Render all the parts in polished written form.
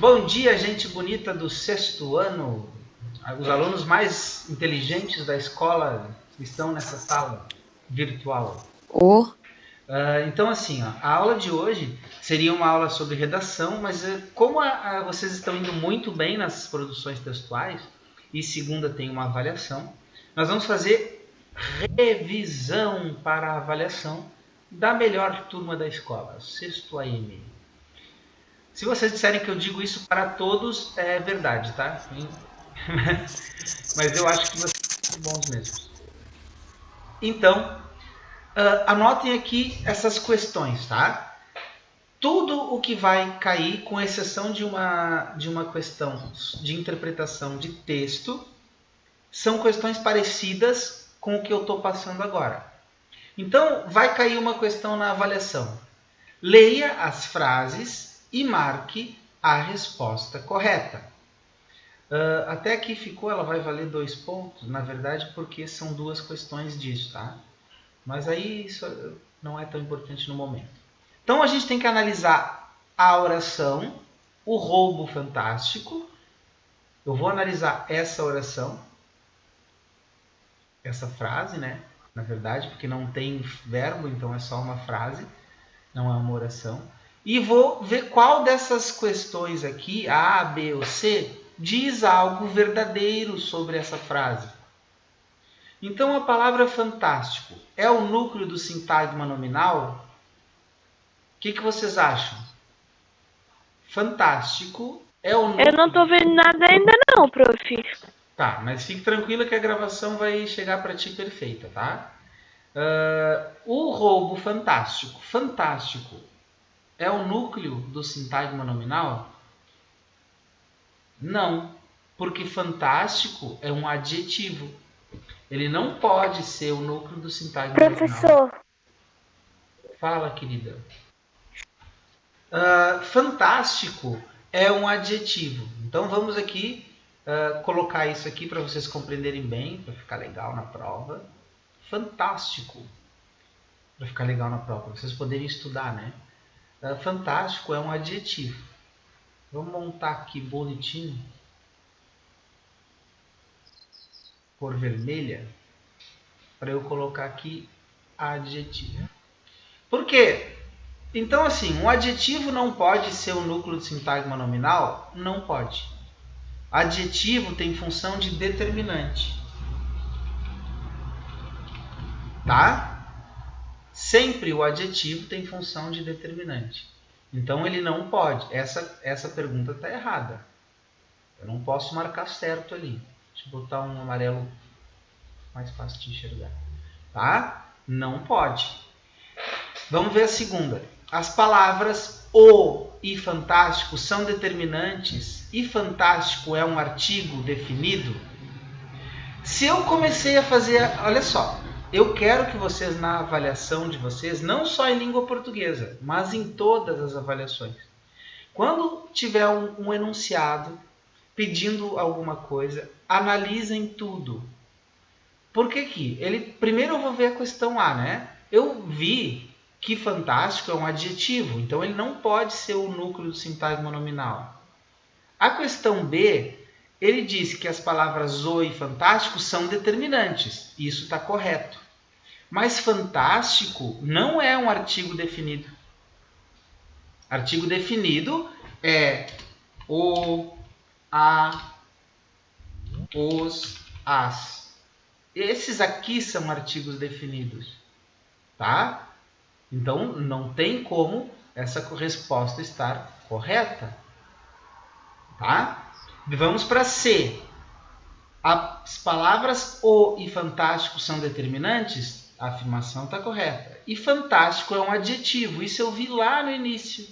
Bom dia, gente bonita do sexto ano. Os alunos mais inteligentes da escola estão nessa sala virtual. Então, assim, ó, a aula de hoje seria uma aula sobre redação, mas como vocês estão indo muito bem nas produções textuais, e segunda tem uma avaliação, nós vamos fazer revisão para a avaliação da melhor turma da escola, sexto AM. Se vocês disserem que eu digo isso para todos, é verdade, tá? Mas eu acho que vocês são bons mesmos. Então, anotem aqui essas questões, tá? Tudo o que vai cair, com exceção de uma questão de interpretação de texto, são questões parecidas com o que eu estou passando agora. Então, vai cair uma questão na avaliação. Leia as frases e marque a resposta correta. Até aqui ficou, ela vai valer 2 pontos, na verdade, porque são 2 questões disso, tá? Mas aí isso não é tão importante no momento. Então a gente tem que analisar a oração, o roubo fantástico. Eu vou analisar essa oração, essa frase, né? Na verdade, porque não tem verbo, então é só uma frase, não é uma oração. E vou ver qual dessas questões aqui, A, B ou C, diz algo verdadeiro sobre essa frase. Então, a palavra fantástico é o núcleo do sintagma nominal? O que vocês acham? Fantástico é o núcleo... Eu não tô vendo nada ainda não, prof. Tá, mas fique tranquila que a gravação vai chegar para ti perfeita, tá? O roubo fantástico. Fantástico é o núcleo do sintagma nominal? Não, porque fantástico é um adjetivo. Ele não pode ser o núcleo do sintagma nominal. Professor. Fala, querida. Fantástico é um adjetivo. Então vamos aqui colocar isso aqui para vocês compreenderem bem, para ficar legal na prova. Fantástico. Para ficar legal na prova, para vocês poderem estudar, né? Fantástico é um adjetivo. Vamos montar aqui bonitinho. Cor vermelha. Para eu colocar aqui adjetivo. Por quê? Então, assim, um adjetivo não pode ser o núcleo de sintagma nominal? Não pode. Adjetivo tem função de determinante. Tá? Sempre o adjetivo tem função de determinante. Então, ele não pode. Essa pergunta está errada. Eu não posso marcar certo ali. Deixa eu botar um amarelo mais fácil de enxergar. Tá? Não pode. Vamos ver a segunda. As palavras o e fantástico são determinantes e fantástico é um artigo definido? Se eu comecei a fazer... Olha só, eu quero que vocês, na avaliação de vocês, não só em língua portuguesa, mas em todas as avaliações, quando tiver um enunciado pedindo alguma coisa, analisem tudo. Por que que? Primeiro eu vou ver a questão A, né? Eu vi que fantástico é um adjetivo, então ele não pode ser o núcleo do sintagma nominal. A questão B, ele diz que as palavras o e fantástico são determinantes. Isso está correto. Mas fantástico não é um artigo definido. Artigo definido é o, a, os, as. Esses aqui são artigos definidos. Tá? Então, não tem como essa resposta estar correta. Tá? Vamos para C. As palavras o e fantástico são determinantes? A afirmação está correta. E fantástico é um adjetivo. Isso eu vi lá no início.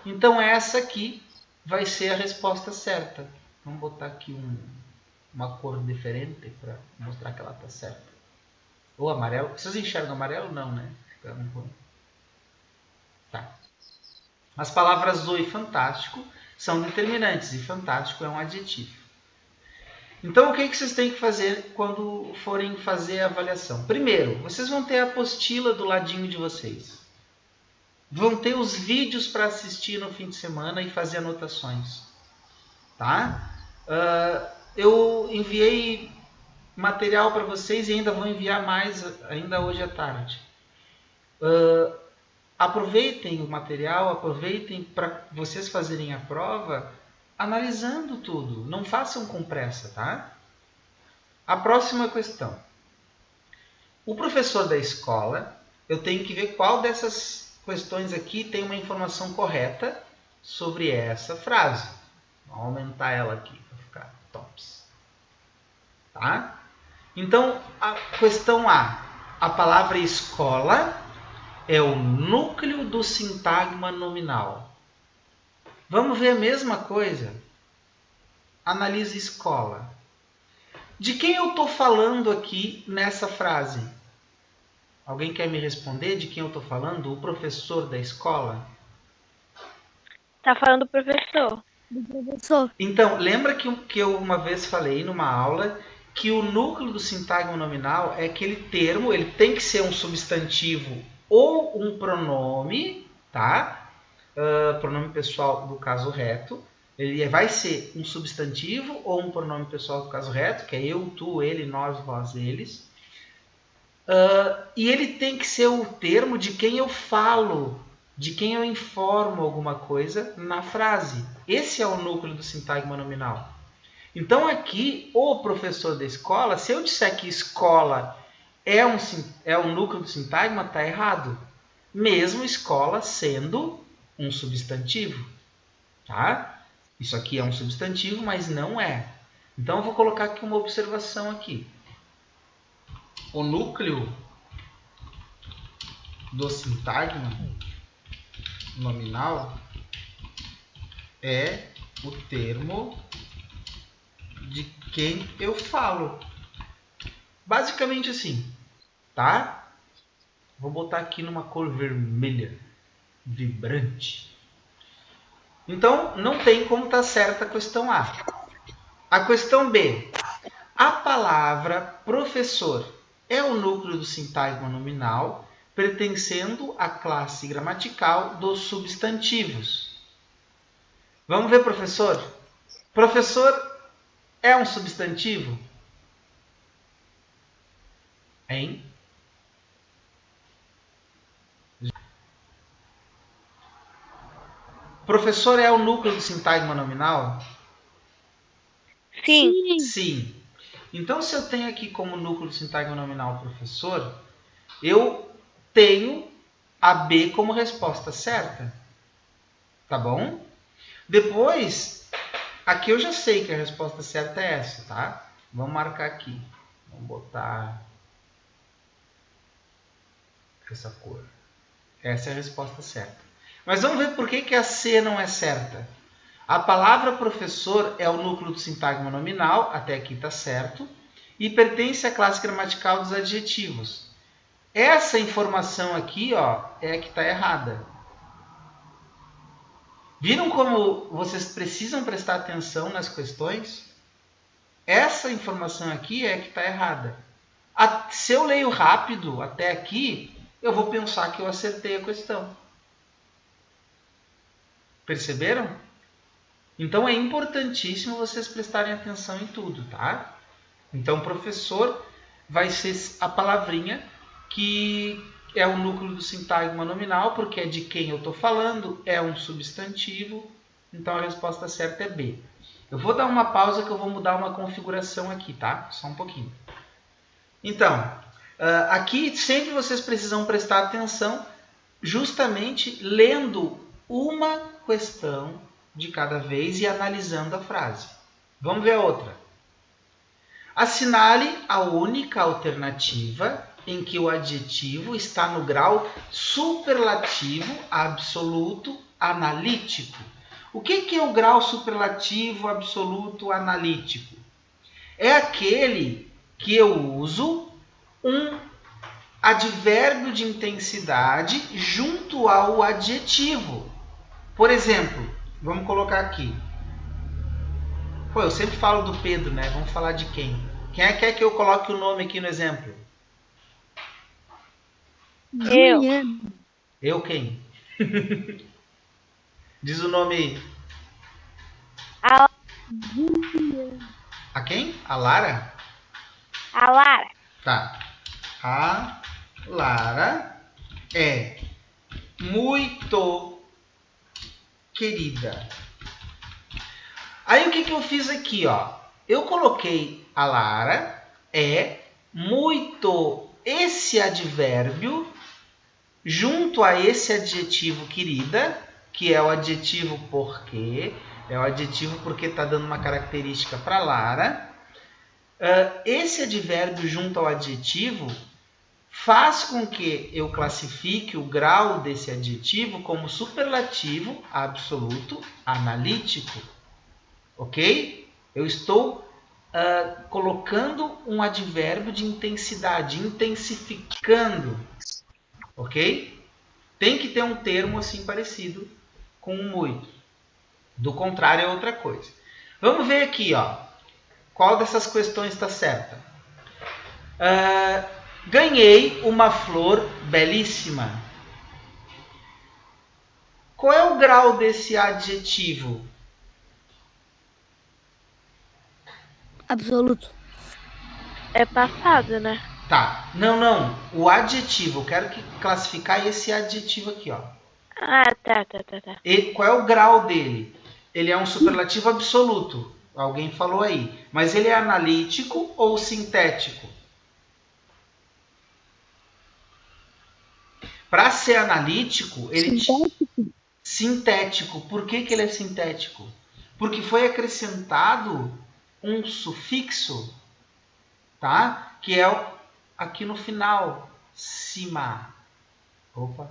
Então, essa aqui vai ser a resposta certa. Vamos botar aqui uma cor diferente para mostrar que ela está certa. Ou amarelo. Vocês enxergam amarelo? Não, né? Tá. As palavras o e fantástico são determinantes e fantástico é um adjetivo. Então, o que vocês têm que fazer quando forem fazer a avaliação? Primeiro, vocês vão ter a apostila do ladinho de vocês. Vão ter os vídeos para assistir no fim de semana e fazer anotações. Tá? Eu enviei material para vocês e ainda vou enviar mais ainda hoje à tarde. Aproveitem o material, aproveitem para vocês fazerem a prova analisando tudo. Não façam com pressa, tá? A próxima questão. O professor da escola, eu tenho que ver qual dessas questões aqui tem uma informação correta sobre essa frase. Vou aumentar ela aqui para ficar tops. Tá? Então, a questão A palavra escola é o núcleo do sintagma nominal. Vamos ver a mesma coisa? Analise escola. De quem eu estou falando aqui nessa frase? Alguém quer me responder de quem eu estou falando? O professor da escola? Tá falando do professor. Do professor. Então, lembra que eu uma vez falei numa aula que o núcleo do sintagma nominal é aquele termo, ele tem que ser um substantivo ou um pronome, tá? Pronome pessoal do caso reto. Ele vai ser um substantivo ou um pronome pessoal do caso reto, que é eu, tu, ele, nós, vós, eles. E ele tem que ser o termo de quem eu falo, de quem eu informo alguma coisa na frase. Esse é o núcleo do sintagma nominal. Então aqui, o professor da escola, se eu disser que escola é um núcleo do sintagma, está errado. Mesmo escola sendo um substantivo. Tá? Isso aqui é um substantivo, mas não é. Então eu vou colocar aqui uma observação aqui. O núcleo do sintagma nominal é o termo de quem eu falo. Basicamente assim, tá? Vou botar aqui numa cor vermelha, vibrante. Então, não tem como estar certa a questão A. A questão B. A palavra professor é o núcleo do sintagma nominal, pertencendo à classe gramatical dos substantivos. Vamos ver, professor? Professor é um substantivo? Hein? Professor é o núcleo do sintagma nominal? Sim. Sim. Então, se eu tenho aqui como núcleo do sintagma nominal professor, eu tenho a B como resposta certa. Tá bom? Depois, aqui eu já sei que a resposta certa é essa, tá? Vamos marcar aqui. Vamos botar essa cor. Essa é a resposta certa. Mas vamos ver por que a C não é certa. A palavra professor é o núcleo do sintagma nominal, até aqui está certo, e pertence à classe gramatical dos adjetivos. Essa informação aqui, ó, é a que está errada. Viram como vocês precisam prestar atenção nas questões? Essa informação aqui é a que está errada. Se eu leio rápido até aqui, eu vou pensar que eu acertei a questão. Perceberam? Então é importantíssimo vocês prestarem atenção em tudo, tá? Então professor vai ser a palavrinha que é o núcleo do sintagma nominal, porque é de quem eu estou falando, é um substantivo, então a resposta certa é B. Eu vou dar uma pausa que eu vou mudar uma configuração aqui, tá? Só um pouquinho. Então, aqui sempre vocês precisam prestar atenção justamente lendo uma questão de cada vez e analisando a frase. Vamos ver a outra. Assinale a única alternativa em que o adjetivo está no grau superlativo, absoluto, analítico. O que é o grau superlativo, absoluto, analítico? É aquele que eu uso um advérbio de intensidade junto ao adjetivo. Por exemplo, vamos colocar aqui. Pô, eu sempre falo do Pedro, né? Vamos falar de quem? Quem é que quer que eu coloque o nome aqui no exemplo? Eu. Juliana. Eu quem? Diz o nome aí. A, A quem? A Lara? a Lara. Tá. A Lara é muito querida. Aí o que, que eu fiz aqui, ó? Eu coloquei a Lara é muito esse advérbio junto a esse adjetivo querida, que é o adjetivo porque, é o adjetivo porque está dando uma característica para Lara. Esse advérbio junto ao adjetivo faz com que eu classifique o grau desse adjetivo como superlativo absoluto analítico. Ok? Eu estou colocando um advérbio de intensidade, intensificando. Ok? Tem que ter um termo assim parecido com o muito. Do contrário é outra coisa. Vamos ver aqui, ó. Qual dessas questões está certa? Ganhei uma flor belíssima. Qual é o grau desse adjetivo? Absoluto. É passado, né? Tá. Não. O adjetivo. Eu quero classificar esse adjetivo aqui, ó. Ah, tá. Qual é o grau dele? Ele é um superlativo absoluto. Alguém falou aí. Mas ele é analítico ou sintético? Para ser analítico, ele... Sintético. Por que, que ele é sintético? Porque foi acrescentado um sufixo, tá? Que é aqui no final. Cima. Opa.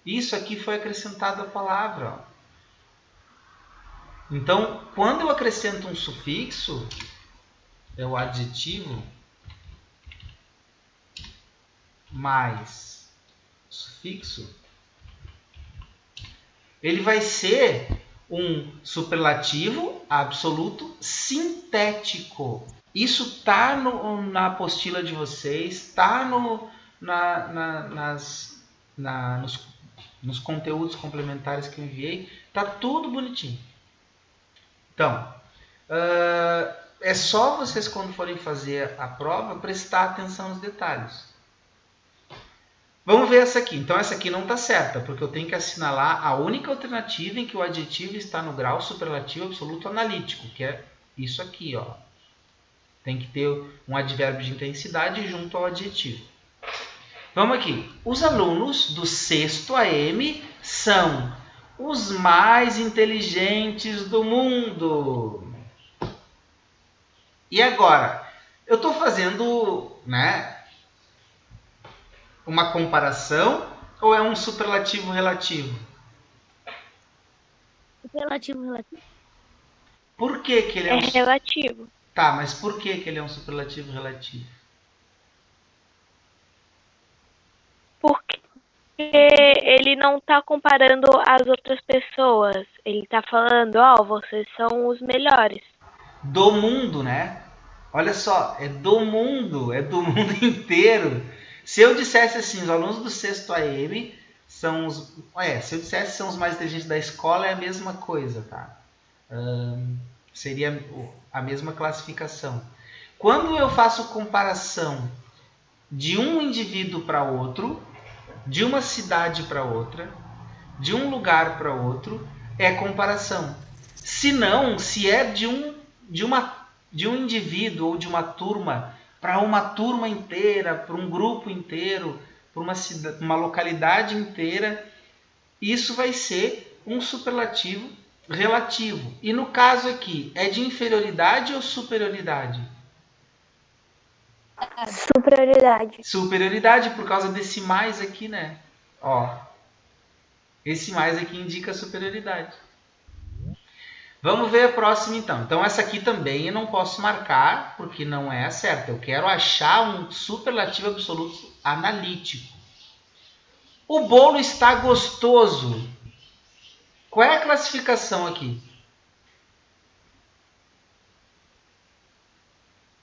Isso aqui foi acrescentado a palavra, ó. Então, quando eu acrescento um sufixo, é o adjetivo mais sufixo, ele vai ser um superlativo absoluto sintético. Isso está na apostila de vocês, está nos conteúdos complementares que eu enviei, está tudo bonitinho. Então, é só vocês, quando forem fazer a prova, prestar atenção nos detalhes. Vamos ver essa aqui. Então, essa aqui não está certa, porque eu tenho que assinalar a única alternativa em que o adjetivo está no grau superlativo absoluto analítico, que é isso aqui, ó. Tem que ter um advérbio de intensidade junto ao adjetivo. Vamos aqui. Os alunos do 6º AM são os mais inteligentes do mundo. E agora? Eu estou fazendo, né, uma comparação ou é um superlativo relativo? Relativo. Por que ele é É um... relativo. Tá, mas por que ele é um superlativo relativo? Porque ele não tá comparando as outras pessoas. Ele tá falando, ó, vocês são os melhores. Do mundo, né? Olha só, é do mundo inteiro. Se eu dissesse assim, os alunos do 6º AM são os... se eu dissesse são os mais inteligentes da escola, é a mesma coisa, tá? Seria a mesma classificação. Quando eu faço comparação de um indivíduo para outro, de uma cidade para outra, de um lugar para outro, é comparação. Se não, se é de um indivíduo ou de uma turma para uma turma inteira, para um grupo inteiro, para uma localidade inteira, isso vai ser um superlativo relativo. E no caso aqui, é de inferioridade ou superioridade? Superioridade. Superioridade por causa desse mais aqui, né? Ó, esse mais aqui indica superioridade. Vamos ver a próxima então. Então essa aqui também eu não posso marcar porque não é a certa. Eu quero achar um superlativo absoluto analítico. O bolo está gostoso. Qual é a classificação aqui?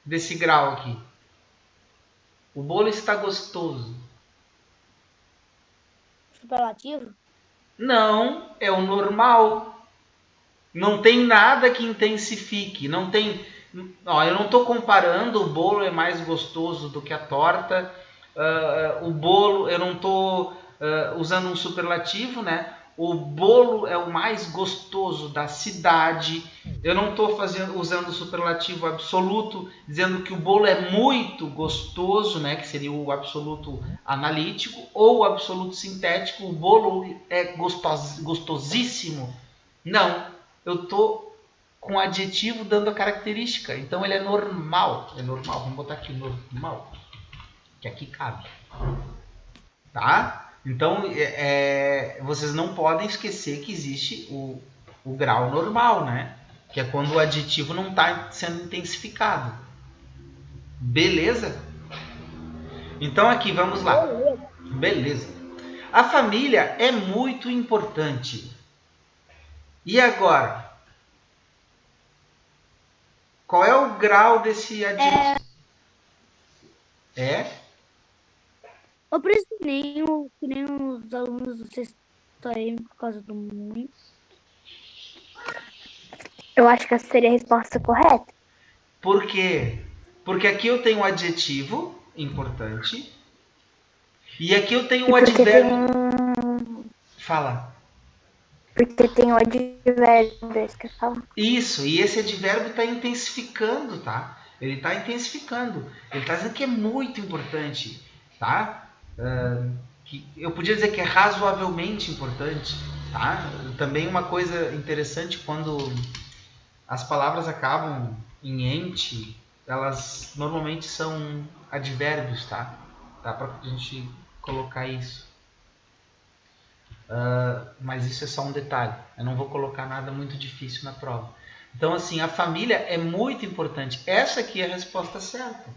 Desse grau aqui. O bolo está gostoso. Superlativo? Não, é o normal. Não tem nada que intensifique. Não tem. Ó, eu não estou comparando o bolo é mais gostoso do que a torta. O bolo, eu não estou usando um superlativo, né? O bolo é o mais gostoso da cidade. Eu não estou usando o superlativo absoluto, dizendo que o bolo é muito gostoso, né? Que seria o absoluto analítico, ou o absoluto sintético. O bolo é gostosíssimo. Não, eu estou com adjetivo dando a característica. Então ele é normal. É normal. Vamos botar aqui normal. Que aqui cabe. Tá? Então vocês não podem esquecer que existe o grau normal, né? Que é quando o adjetivo não está sendo intensificado. Beleza? Então aqui, vamos lá. Beleza. A família é muito importante. E agora? Qual é o grau desse adjetivo? Ou por isso que nem os alunos do sexto AM por causa do muito. Eu acho que essa seria a resposta correta. Por quê? Porque aqui eu tenho um adjetivo importante. E aqui eu tenho um advérbio. Fala. Porque tem o advérbio, que eu falo. Isso, e esse advérbio está intensificando, tá? Ele está intensificando. Ele está dizendo que é muito importante, tá? Que eu podia dizer que é razoavelmente importante, tá? Também uma coisa interessante, quando as palavras acabam em ente, elas normalmente são advérbios, tá? Dá pra gente colocar isso. Mas isso é só um detalhe. Eu não vou colocar nada muito difícil na prova. Então, assim, a família é muito importante. Essa aqui é a resposta certa.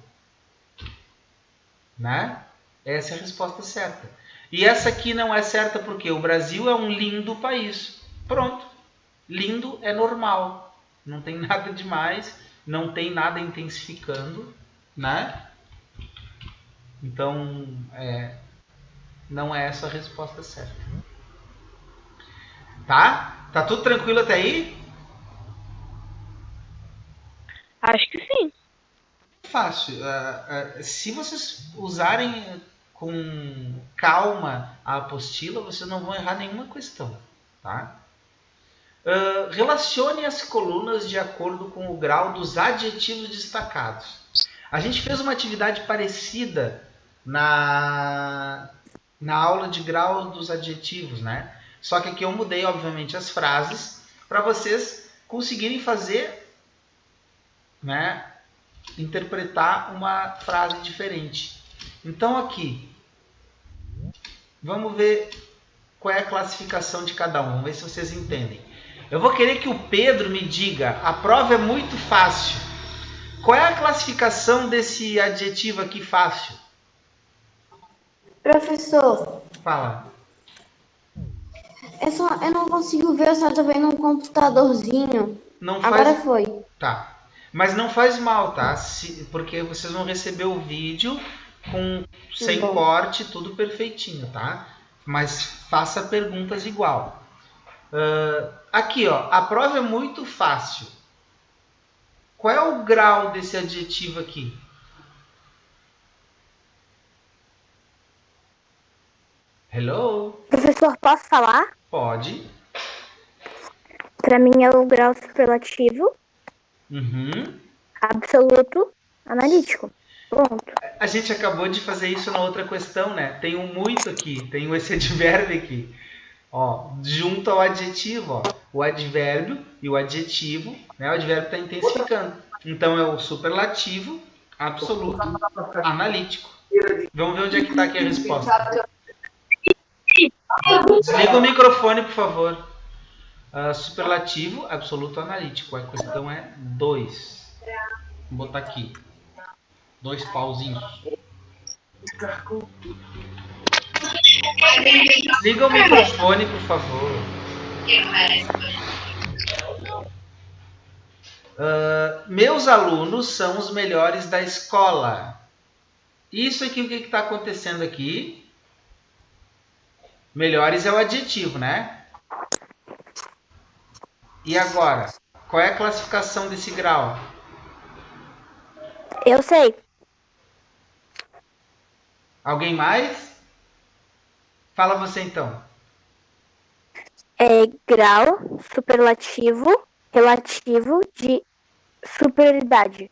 Né? Essa é a resposta certa. E essa aqui não é certa porque o Brasil é um lindo país. Pronto. Lindo é normal. Não tem nada demais. Não tem nada intensificando. Né? Então, não é essa a resposta certa. Tá? Tá tudo tranquilo até aí? Acho que sim. Fácil. Se vocês usarem com calma a apostila, vocês não vão errar nenhuma questão. Tá? Relacione as colunas de acordo com o grau dos adjetivos destacados. A gente fez uma atividade parecida na aula de grau dos adjetivos, né? Só que aqui eu mudei, obviamente, as frases para vocês conseguirem fazer, né, interpretar uma frase diferente. Então aqui, vamos ver qual é a classificação de cada um. Vamos ver se vocês entendem. Eu vou querer que o Pedro me diga, a prova é muito fácil. Qual é a classificação desse adjetivo aqui, fácil? Professor, Fala. eu não consigo ver, eu só tô vendo um computadorzinho. Não faz... Agora foi. Tá. Mas não faz mal, tá? Porque vocês vão receber o vídeo sem corte, tudo perfeitinho, tá? Mas faça perguntas igual. Aqui, ó. A prova é muito fácil. Qual é o grau desse adjetivo aqui? Hello? Professor, posso falar? Pode. Para mim é o grau superlativo, absoluto, analítico. Pronto. A gente acabou de fazer isso na outra questão, né? Tem um muito aqui, tem esse advérbio aqui. Ó, junto ao adjetivo, ó. O advérbio e o adjetivo, né? O advérbio está intensificando. Então é o superlativo, absoluto, analítico. Vamos ver onde é que está aqui a resposta. Desliga o microfone, por favor. Superlativo, absoluto, analítico. A questão é 2. Vou botar aqui. 2 pauzinhos. Desliga o microfone, por favor. Meus alunos são os melhores da escola. Isso aqui, o que está acontecendo aqui? Melhores é o adjetivo, né? E agora? Qual é a classificação desse grau? Eu sei. Alguém mais? Fala você então. É grau superlativo relativo de superioridade.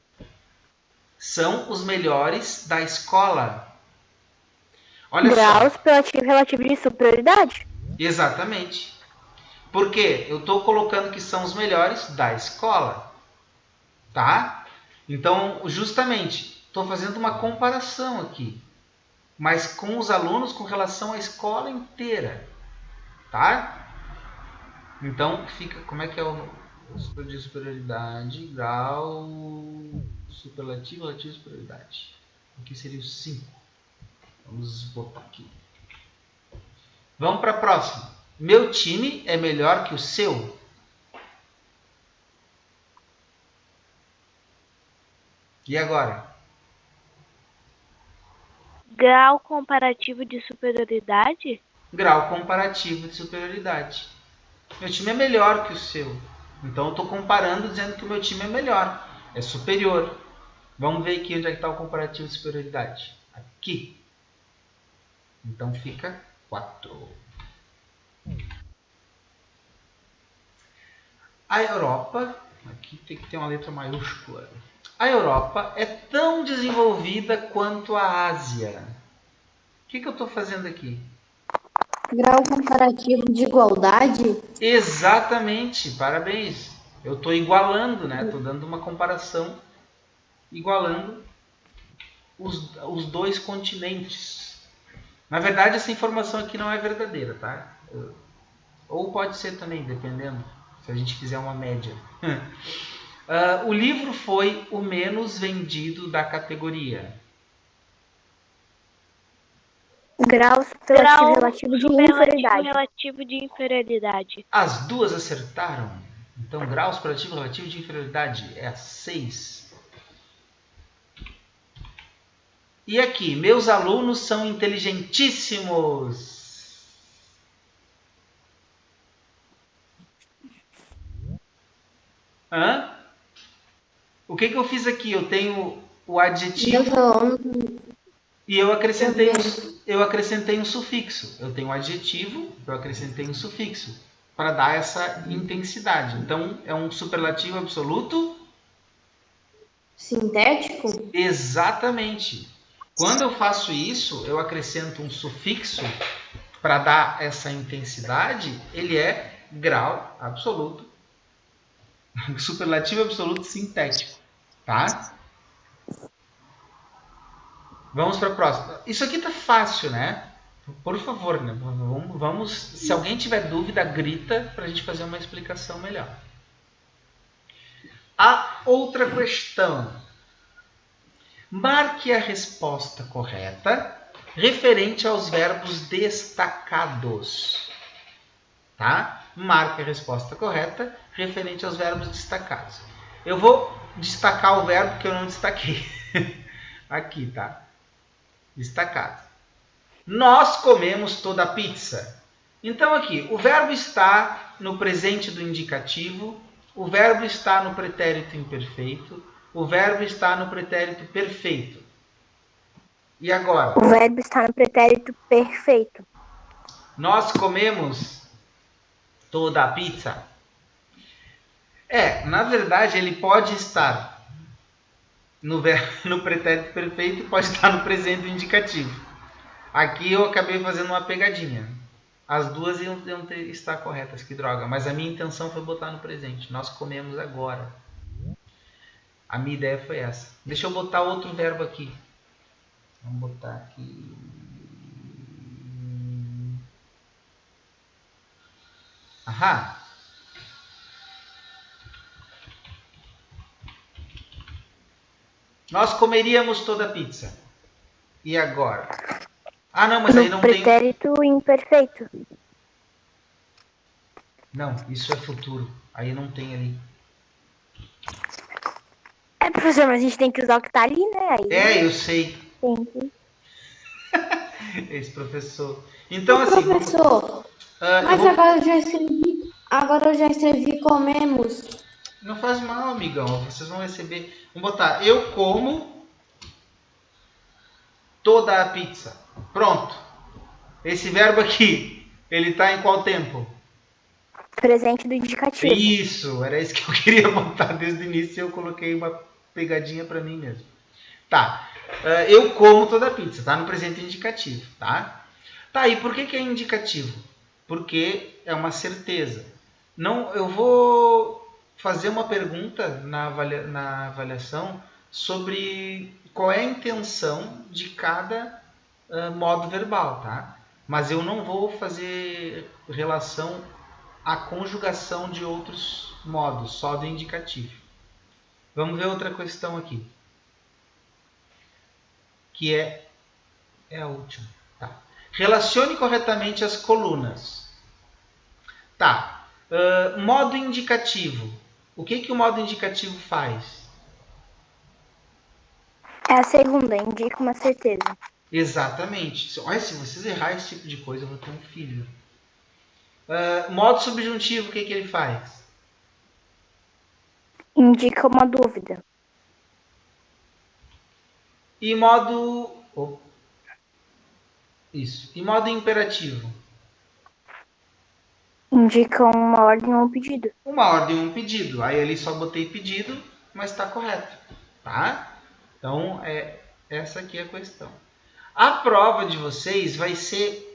São os melhores da escola. Olha Grau só. superlativo relativo de superioridade. Exatamente. Porque eu estou colocando que são os melhores da escola. Tá? Então, justamente, estou fazendo uma comparação aqui. Mas com os alunos com relação à escola inteira. Tá? Então, fica... Como é que é o de superioridade? Grau superlativo, relativo de superioridade. Aqui seria o 5. Vamos botar aqui. Vamos para a próxima. Meu time é melhor que o seu? E agora? Grau comparativo de superioridade? Grau comparativo de superioridade. Meu time é melhor que o seu. Então eu estou comparando dizendo que o meu time é melhor. É superior. Vamos ver aqui onde é que está o comparativo de superioridade. Aqui. Então fica 4. A Europa, aqui tem que ter uma letra maiúscula. A Europa é tão desenvolvida quanto a Ásia. O que eu estou fazendo aqui? Grau comparativo de igualdade? Exatamente, parabéns. Eu estou igualando, né? Estou dando uma comparação, igualando os dois continentes. Na verdade, essa informação aqui não é verdadeira, tá? Ou pode ser também, dependendo, se a gente fizer uma média. O livro foi o menos vendido da categoria. Grau superlativo relativo de inferioridade. As duas acertaram. Então, grau superlativo relativo de inferioridade é a 6. E aqui, meus alunos são inteligentíssimos. Hã? O que eu fiz aqui? Eu tenho o adjetivo e eu acrescentei um sufixo. Eu tenho o adjetivo, eu acrescentei um sufixo para dar essa intensidade. Então, é um superlativo absoluto sintético? Exatamente. Quando eu faço isso, eu acrescento um sufixo para dar essa intensidade, ele é grau absoluto, superlativo absoluto sintético. Tá? Vamos para a próxima. Isso aqui tá fácil, né? Por favor, né? Vamos. Se alguém tiver dúvida, grita para a gente fazer uma explicação melhor. A outra questão. Marque a resposta correta referente aos verbos destacados. Tá? Marque a resposta correta referente aos verbos destacados. Eu vou destacar o verbo que eu não destaquei. Aqui, tá? Destacado. Nós comemos toda a pizza. Então aqui, o verbo está no presente do indicativo, o verbo está no pretérito imperfeito, o verbo está no pretérito perfeito. E agora? O verbo está no pretérito perfeito. Nós comemos toda a pizza. Na verdade, ele pode estar no pretérito perfeito e pode estar no presente do indicativo. Aqui eu acabei fazendo uma pegadinha. As duas iam estar corretas, que droga. Mas a minha intenção foi botar no presente. Nós comemos agora. A minha ideia foi essa. Deixa eu botar outro verbo aqui. Vamos botar aqui. Aham. Nós comeríamos toda a pizza. E agora? Ah, não, mas aí não tem... pretérito imperfeito. Não, isso é futuro. Aí não tem ali. Professor, mas a gente tem que usar o que tá ali, né? Aí, eu sei. tem que... Esse professor. Então, assim... Professor, mas agora eu já escrevi Agora eu já escrevi comemos. Não faz mal, amigão. Vocês vão receber. Vamos botar, eu como toda a pizza. Pronto. Esse verbo aqui, ele tá em qual tempo? Presente do indicativo. Isso, era isso que eu queria botar desde o início e eu coloquei uma pegadinha para mim mesmo. Tá, eu como toda a pizza, tá no presente indicativo, tá? Tá, e por que é indicativo? Porque é uma certeza. Não, eu vou fazer uma pergunta na avaliação sobre qual é a intenção de cada modo verbal, tá? Mas eu não vou fazer relação à conjugação de outros modos, só do indicativo. Vamos ver outra questão aqui, que é a última. Tá. Relacione corretamente as colunas. Tá. Modo indicativo. O que o modo indicativo faz? É a segunda, indica uma certeza. Exatamente. Olha, se vocês errarem esse tipo de coisa, eu vou ter um filho. Modo subjuntivo, o que ele faz? Indica uma dúvida. E modo... Isso. E modo imperativo? Indica uma ordem ou um pedido. Uma ordem ou um pedido. Aí ali só botei pedido, mas está correto. Tá? Então, essa aqui é a questão. A prova de vocês vai ser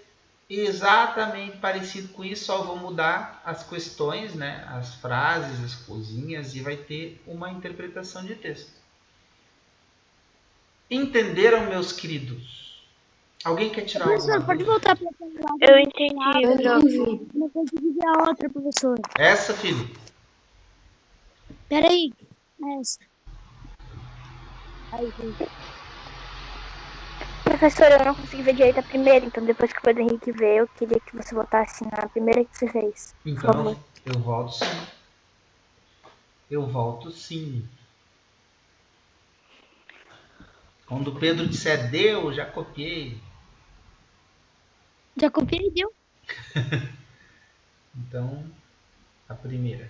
exatamente parecido com isso, só vou mudar as questões, né? As frases, as coisinhas, e vai ter uma interpretação de texto. Entenderam, meus queridos? Alguém quer tirar alguma Professor, pode dúvida? voltar para a Eu entendi, Eu prof. entendi. Não consegui ver a outra, professor. Essa, filho? Peraí. Essa. Aí, gente. Professor, eu não consegui ver direito a primeira, então depois que o Pedro Henrique vê, eu queria que você votasse na primeira que você fez. Por Então, favor. eu volto sim. Eu volto sim. Quando o Pedro disser deu, já copiei. Já copiei e deu. Então, a primeira.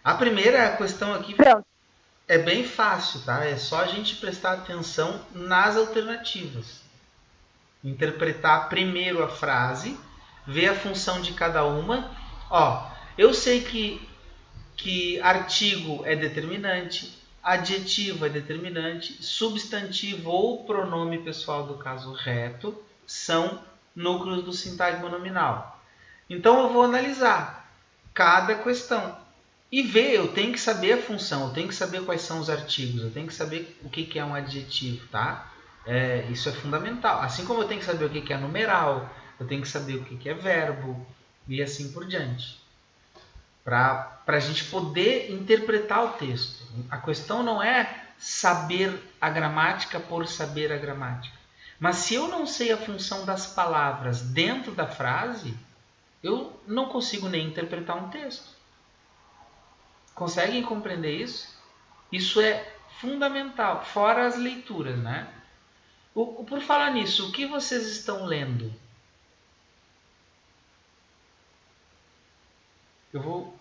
A primeira questão aqui Pronto. é bem fácil, tá? É só a gente prestar atenção nas alternativas. Interpretar primeiro a frase, ver a função de cada uma. Ó, eu sei que artigo é determinante, adjetivo é determinante, substantivo ou pronome pessoal do caso reto são núcleos do sintagma nominal. Então eu vou analisar cada questão e ver, eu tenho que saber a função, eu tenho que saber quais são os artigos, eu tenho que saber o que é um adjetivo, tá? Isso é fundamental. Assim como eu tenho que saber o que é numeral, eu tenho que saber o que é verbo e assim por diante. Para a gente poder interpretar o texto. A questão não é saber a gramática por saber a gramática. Mas se eu não sei a função das palavras dentro da frase, eu não consigo nem interpretar um texto. Conseguem compreender isso? Isso é fundamental, fora as leituras, né? Por falar nisso, o que vocês estão lendo? Eu vou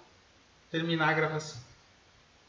terminar a gravação.